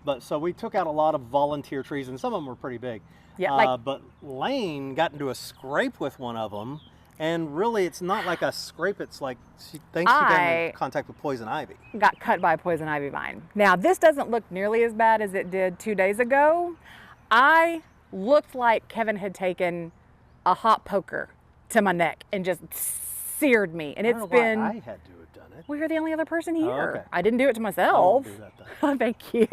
[SPEAKER 3] But so we took out a lot of volunteer trees, and some of them were pretty big.
[SPEAKER 2] Yeah,
[SPEAKER 3] but Lane got into a scrape with one of them, and really it's not like a scrape, it's like she thinks she got in contact with poison ivy.
[SPEAKER 2] Got cut by a poison ivy vine. Now, this doesn't look nearly as bad as it did 2 days ago. I looked like Kevin had taken a hot poker to my neck and just seared me. And
[SPEAKER 3] I
[SPEAKER 2] it's
[SPEAKER 3] don't know
[SPEAKER 2] been,
[SPEAKER 3] why I had to have done it.
[SPEAKER 2] well, you're the only other person here.
[SPEAKER 3] Oh, okay.
[SPEAKER 2] I didn't do it to
[SPEAKER 3] I
[SPEAKER 2] myself.
[SPEAKER 3] won't do that then.
[SPEAKER 2] Thank you.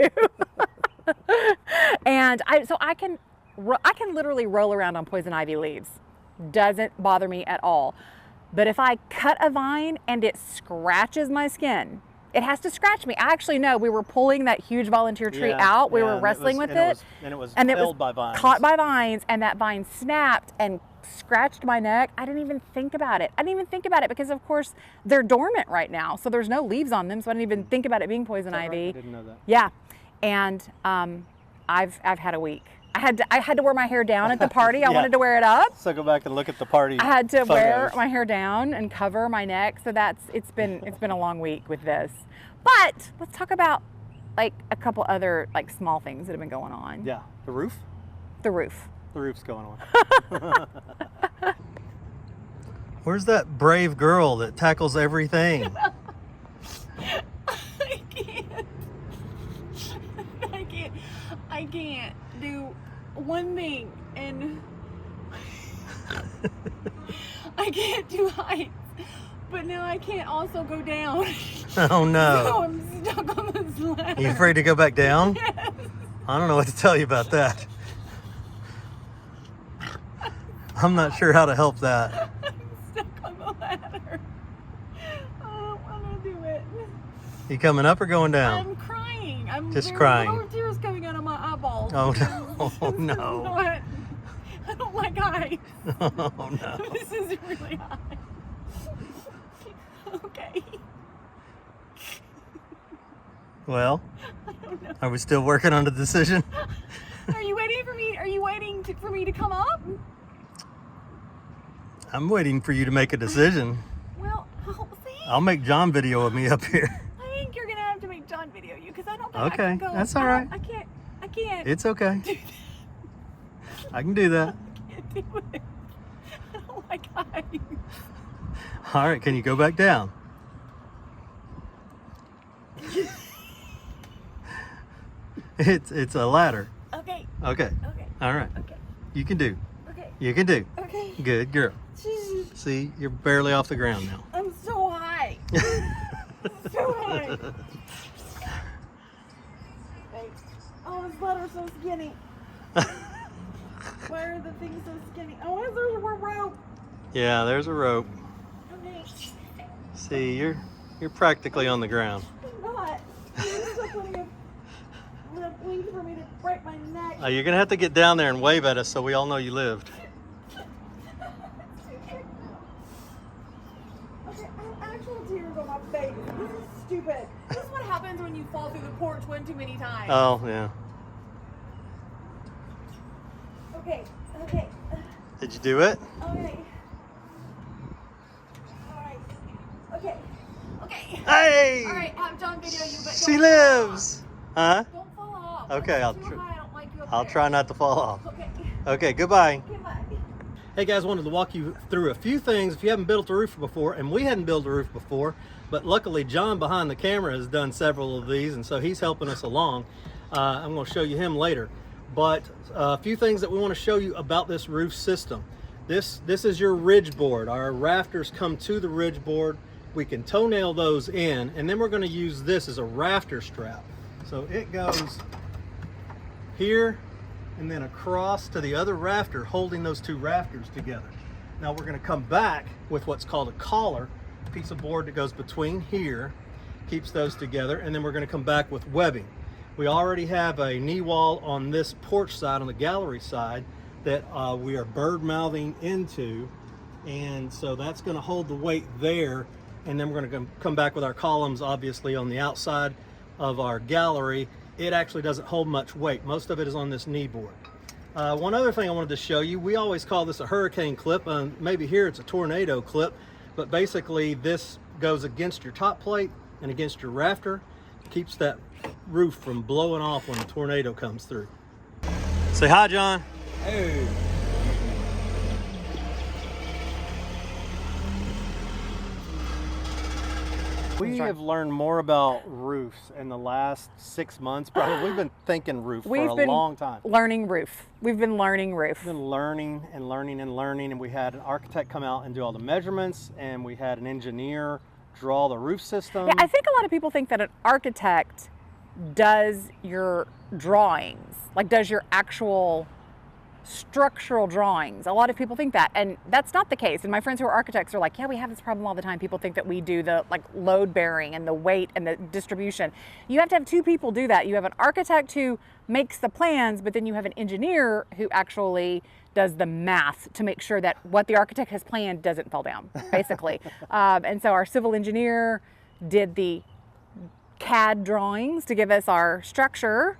[SPEAKER 2] And I can literally roll around on poison ivy leaves. Doesn't bother me at all. But if I cut a vine and it scratches my skin, it has to scratch me. I actually know we were pulling that huge volunteer tree
[SPEAKER 3] Yeah,
[SPEAKER 2] out. We
[SPEAKER 3] yeah,
[SPEAKER 2] were
[SPEAKER 3] and
[SPEAKER 2] wrestling with it.
[SPEAKER 3] And it was
[SPEAKER 2] And it was
[SPEAKER 3] held by vines.
[SPEAKER 2] caught by vines, and that vine snapped and scratched my neck. I didn't even think about it. Because, of course, they're dormant right now, so there's no leaves on them. So I didn't even think about it being poison
[SPEAKER 3] Is that right?
[SPEAKER 2] ivy.
[SPEAKER 3] I didn't know that.
[SPEAKER 2] Yeah, and I've had a week. I had to wear my hair down at the party. I
[SPEAKER 3] Yeah.
[SPEAKER 2] wanted to wear it up.
[SPEAKER 3] So go back and look at the party.
[SPEAKER 2] I had to wear
[SPEAKER 3] photos.
[SPEAKER 2] my hair down and cover my neck. So it's been a long week with this. But let's talk about like a couple other like small things that have been going on.
[SPEAKER 3] Yeah, the roof.
[SPEAKER 2] The roof.
[SPEAKER 3] The roof's going on. Where's that brave girl that tackles everything?
[SPEAKER 5] I can't do one thing, and I can't do heights, but now I can't also go down.
[SPEAKER 3] Oh
[SPEAKER 5] So
[SPEAKER 3] no.
[SPEAKER 5] I'm stuck on this ladder.
[SPEAKER 3] You afraid to go back down? I don't know what to tell you about that. I'm not sure how to help that.
[SPEAKER 5] I'm stuck on the ladder. I don't want to do it.
[SPEAKER 3] You coming up or going down?
[SPEAKER 5] I'm crying.
[SPEAKER 3] Just
[SPEAKER 5] There's
[SPEAKER 3] crying.
[SPEAKER 5] little tears coming out of my eyeballs.
[SPEAKER 3] Oh,
[SPEAKER 5] because
[SPEAKER 3] no.
[SPEAKER 5] this
[SPEAKER 3] Oh,
[SPEAKER 5] is
[SPEAKER 3] no.
[SPEAKER 5] not- I don't like heights.
[SPEAKER 3] Oh no.
[SPEAKER 5] This is really high. Okay.
[SPEAKER 3] Well,
[SPEAKER 5] I don't know.
[SPEAKER 3] are we still working on the decision?
[SPEAKER 5] Are you waiting for me? Are you waiting for me to come up?
[SPEAKER 3] I'm waiting for you to make a decision.
[SPEAKER 5] Well, I'll see.
[SPEAKER 3] I'll make John video of me up here.
[SPEAKER 5] I think you're gonna have to make John video you because I don't think I
[SPEAKER 3] Okay,
[SPEAKER 5] can go.
[SPEAKER 3] that's all right.
[SPEAKER 5] I can't.
[SPEAKER 3] It's okay.
[SPEAKER 5] do
[SPEAKER 3] I can do that.
[SPEAKER 5] that. I can't do it. I don't like heights.
[SPEAKER 3] All right, can you go back down? It's a ladder.
[SPEAKER 5] Okay.
[SPEAKER 3] Okay.
[SPEAKER 5] Okay.
[SPEAKER 3] All right.
[SPEAKER 5] Okay.
[SPEAKER 3] You can do.
[SPEAKER 5] Okay.
[SPEAKER 3] You can do.
[SPEAKER 5] Okay.
[SPEAKER 3] Good girl.
[SPEAKER 5] Jesus,
[SPEAKER 3] See, you're barely off the ground now.
[SPEAKER 5] I'm so high. So high. Thanks. Oh, this ladder's so skinny. Why are the things so skinny? Oh, there's a rope.
[SPEAKER 3] Yeah, there's a rope.
[SPEAKER 5] Okay.
[SPEAKER 3] See, you're practically on the ground.
[SPEAKER 5] I'm not. There's still plenty of wings for me to break my neck.
[SPEAKER 3] You're gonna have to get down there and wave at us so we all know you lived.
[SPEAKER 5] Okay, I have actual tears on my face. This is stupid. This is what
[SPEAKER 2] happens when you fall through the porch one too many times.
[SPEAKER 3] Oh, yeah.
[SPEAKER 5] Okay, okay,
[SPEAKER 3] Did you do it?
[SPEAKER 5] okay. Alright. Okay. Okay.
[SPEAKER 3] Hey!
[SPEAKER 5] Alright, I'm done video you, but
[SPEAKER 3] She
[SPEAKER 5] don't
[SPEAKER 3] lives! Huh?
[SPEAKER 5] Don't fall off.
[SPEAKER 3] Okay,
[SPEAKER 5] If
[SPEAKER 3] I'll
[SPEAKER 5] it's too
[SPEAKER 3] tr-
[SPEAKER 5] high, I don't like you up
[SPEAKER 3] I'll
[SPEAKER 5] there.
[SPEAKER 3] try not to fall off.
[SPEAKER 5] Okay.
[SPEAKER 3] Okay, goodbye.
[SPEAKER 5] Okay, bye.
[SPEAKER 3] Hey guys, wanted to walk you through a few things if you haven't built a roof before, and we hadn't built a roof before, but luckily John behind the camera has done several of these, and so he's helping us along. I'm going to show you him later, but a few things that we want to show you about this roof system. This is your ridge board. Our rafters come to the ridge board. We can toenail those in, and then we're going to use this as a rafter strap. So it goes here and then across to the other rafter, holding those two rafters together. Now we're going to come back with what's called a collar, a piece of board that goes between here, keeps those together, and then we're going to come back with webbing. We already have a knee wall on this porch side, on the gallery side, that we are bird mouthing into, and so that's going to hold the weight there, and then we're going to come back with our columns obviously on the outside of our gallery. It actually doesn't hold much weight. Most of it is on this knee board. One other thing I wanted to show you, we always call this a hurricane clip, maybe here it's a tornado clip, but basically this goes against your top plate and against your rafter, keeps that roof from blowing off when a tornado comes through. Say hi, John.
[SPEAKER 1] Hey. We have learned more about roofs in the last 6 months. Probably we've been thinking roof for a long time.
[SPEAKER 2] Learning roof. We've been learning roof.
[SPEAKER 1] We've been learning and learning and learning, and we had an architect come out and do all the measurements, and we had an engineer draw the roof system.
[SPEAKER 2] Yeah, I think a lot of people think that an architect does your drawings, like does your actual structural drawings. A lot of people think that, and that's not the case. And my friends who are architects are like, yeah, we have this problem all the time. People think that we do the like load bearing and the weight and the distribution. You have to have two people do that. You have an architect who makes the plans, but then you have an engineer who actually does the math to make sure that what the architect has planned doesn't fall down, basically. And so our civil engineer did the CAD drawings to give us our structure,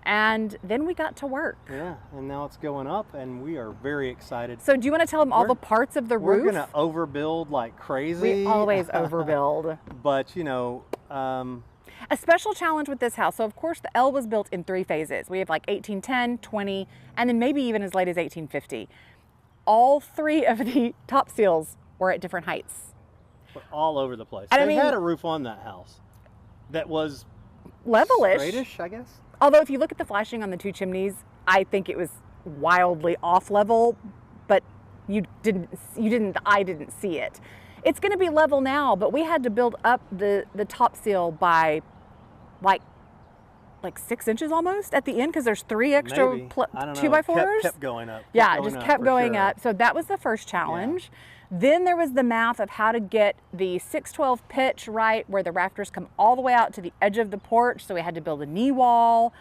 [SPEAKER 2] and then we got to work.
[SPEAKER 1] Yeah, and now it's going up, and we are very excited.
[SPEAKER 2] So do you want to tell them all the parts of the roof?
[SPEAKER 1] We're gonna overbuild like crazy.
[SPEAKER 2] We always overbuild.
[SPEAKER 1] But you know,
[SPEAKER 2] a special challenge with this house. So of course the L was built in 3 phases. We have like 1810, 20, and then maybe even as late as 1850. All 3 of the top seals were at different heights.
[SPEAKER 1] we're all over the place.
[SPEAKER 2] And I
[SPEAKER 1] They
[SPEAKER 2] mean-
[SPEAKER 1] had a roof on that house that was
[SPEAKER 2] Levelish.
[SPEAKER 1] straightish, I guess.
[SPEAKER 2] Although if you look at the flashing on the 2 chimneys, I think it was wildly off level, but I didn't see it. It's going to be level now, but we had to build up the top seal by like 6 inches almost at the end, because there's 3 extra
[SPEAKER 1] Maybe. I don't know.
[SPEAKER 2] 2x4s.
[SPEAKER 1] Kept going up.
[SPEAKER 2] Yeah, it just kept
[SPEAKER 1] for
[SPEAKER 2] going
[SPEAKER 1] sure.
[SPEAKER 2] up. So that was the first challenge. Then there was the math of how to get the 612 pitch right, where the rafters come all the way out to the edge of the porch. So we had to build a knee wall.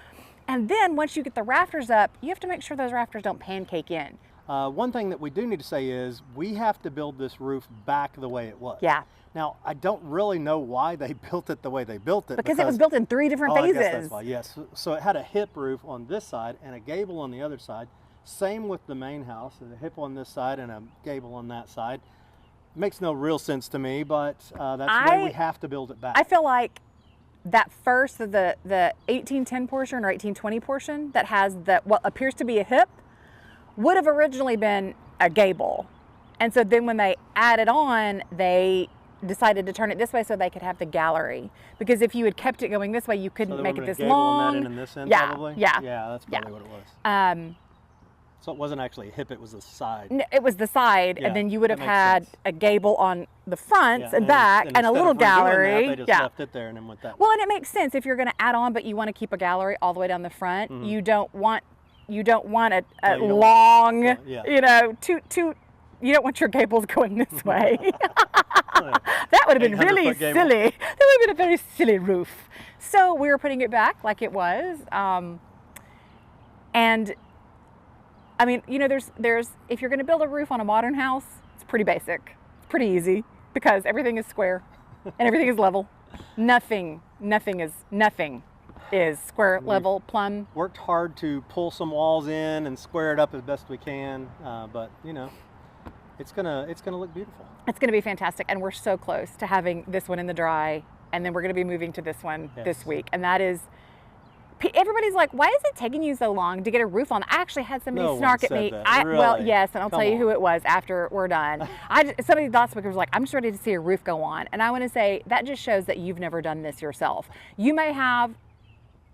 [SPEAKER 2] And then once you get the rafters up, you have to make sure those rafters don't pancake in.
[SPEAKER 1] One thing that we do need to say is we have to build this roof back the way it was.
[SPEAKER 2] Yeah.
[SPEAKER 1] Now, I don't really know why they built it the way they built it.
[SPEAKER 2] Because it was built in 3 different
[SPEAKER 1] I
[SPEAKER 2] phases.
[SPEAKER 1] guess that's why, yes. So it had a hip roof on this side and a gable on the other side. Same with the main house, a hip on this side and a gable on that side. Makes no real sense to me, but that's the way we have to build it back.
[SPEAKER 2] I feel like that first, the 1810 portion or 1820 portion that has what appears to be a hip would have originally been a gable. And so then when they added on, they decided to turn it this way so they could have the gallery. Because if you had kept it going this way, you couldn't
[SPEAKER 1] So there
[SPEAKER 2] make
[SPEAKER 1] would've
[SPEAKER 2] it
[SPEAKER 1] been
[SPEAKER 2] this
[SPEAKER 1] a gable on
[SPEAKER 2] long.
[SPEAKER 1] that end and this end,
[SPEAKER 2] Yeah,
[SPEAKER 1] probably?
[SPEAKER 2] yeah.
[SPEAKER 1] Yeah, that's probably what it was. So it wasn't actually a hip, it was the side.
[SPEAKER 2] It was the side,
[SPEAKER 1] Yeah,
[SPEAKER 2] and then you would
[SPEAKER 1] that
[SPEAKER 2] have
[SPEAKER 1] makes
[SPEAKER 2] had
[SPEAKER 1] sense.
[SPEAKER 2] a gable on the fronts
[SPEAKER 1] Yeah,
[SPEAKER 2] and back, and a
[SPEAKER 1] instead
[SPEAKER 2] little
[SPEAKER 1] of redoing that,
[SPEAKER 2] gallery.
[SPEAKER 1] they just
[SPEAKER 2] Yeah.
[SPEAKER 1] left it there and then went that way.
[SPEAKER 2] Well, and it makes sense if you're going to add on, but you want to keep a gallery all the way down the front.
[SPEAKER 1] Mm-hmm.
[SPEAKER 2] You don't want a
[SPEAKER 1] you don't want-
[SPEAKER 2] long,
[SPEAKER 1] yeah.
[SPEAKER 2] you know, you don't want your gables going this way. That would have been
[SPEAKER 1] 800
[SPEAKER 2] really
[SPEAKER 1] foot
[SPEAKER 2] silly.
[SPEAKER 1] gable.
[SPEAKER 2] That would have been a very silly roof. So we were putting it back like it was. And I mean, you know, there's if you're going to build a roof on a modern house, it's pretty basic. It's pretty easy because everything is square and everything is level. nothing is square, level, plumb.
[SPEAKER 1] Worked hard to pull some walls in and square it up as best we can, but you know, it's gonna look beautiful.
[SPEAKER 2] It's going to be fantastic, and we're so close to having this one in the dry, and then we're going to be moving to this one this week, and that is. Everybody's like, why is it taking you so long to get a roof on? I actually had somebody
[SPEAKER 1] No
[SPEAKER 2] snark
[SPEAKER 1] one
[SPEAKER 2] at me.
[SPEAKER 1] said that.
[SPEAKER 2] Well,
[SPEAKER 1] Really?
[SPEAKER 2] yes, and I'll
[SPEAKER 1] Come
[SPEAKER 2] tell you who
[SPEAKER 1] on.
[SPEAKER 2] it was after we're done. Somebody last week was like, I'm just ready to see a roof go on. And I want to say that just shows that you've never done this yourself. You may have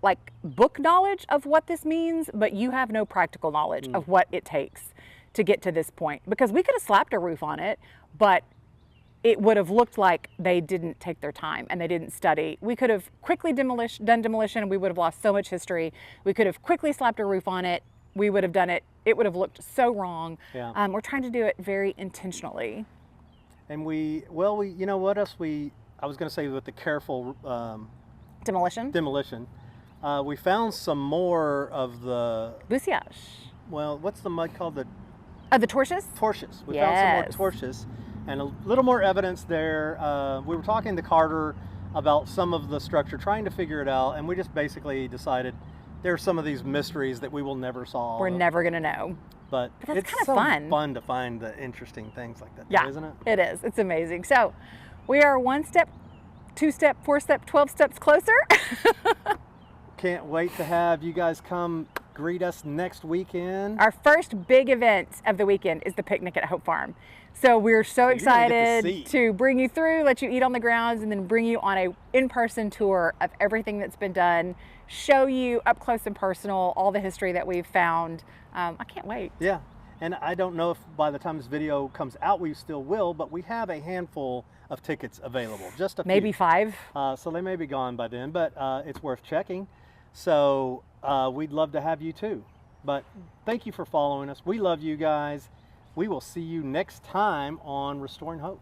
[SPEAKER 2] like book knowledge of what this means, but you have no practical knowledge of what it takes to get to this point. Because we could have slapped a roof on it, but it would have looked like they didn't take their time and they didn't study. We could have quickly done demolition and we would have lost so much history. We could have quickly slapped a roof on it. We would have done it. It would have looked so wrong.
[SPEAKER 1] Yeah.
[SPEAKER 2] We're trying to do it very intentionally.
[SPEAKER 1] And we you know what else I was gonna say with the careful
[SPEAKER 2] Demolition?
[SPEAKER 1] demolition, we found some more of the,
[SPEAKER 2] Busiage.
[SPEAKER 1] well, what's the mud called? The
[SPEAKER 2] The torches?
[SPEAKER 1] torches. We found some more
[SPEAKER 2] Yes.
[SPEAKER 1] torches and a little more evidence there. We were talking to Carter about some of the structure, trying to figure it out, and we just basically decided there's some of these mysteries that we will never solve.
[SPEAKER 2] We're never going to know.
[SPEAKER 1] But
[SPEAKER 2] that's
[SPEAKER 1] it's
[SPEAKER 2] kinda
[SPEAKER 1] so
[SPEAKER 2] fun.
[SPEAKER 1] to find the interesting things like that,
[SPEAKER 2] Yeah,
[SPEAKER 1] isn't it?
[SPEAKER 2] It is. It's amazing. So we are 1 step, 2 step, 4 step, 12 steps closer.
[SPEAKER 1] Can't wait to have you guys come greet us next weekend.
[SPEAKER 2] Our first big event of the weekend is the picnic at Hope Farm. So we're so
[SPEAKER 1] you're gonna get to
[SPEAKER 2] excited
[SPEAKER 1] see.
[SPEAKER 2] to bring you through, let you eat on the grounds, and then bring you on a in-person tour of everything that's been done, show you up close and personal all the history that we've found. I can't wait.
[SPEAKER 1] Yeah, and I don't know if by the time this video comes out we still will, but we have a handful of tickets available, just a
[SPEAKER 2] Maybe
[SPEAKER 1] few.
[SPEAKER 2] 5.
[SPEAKER 1] So they may be gone by then, but it's worth checking. So we'd love to have you too. But thank you for following us. We love you guys. We will see you next time on Restoring Hope.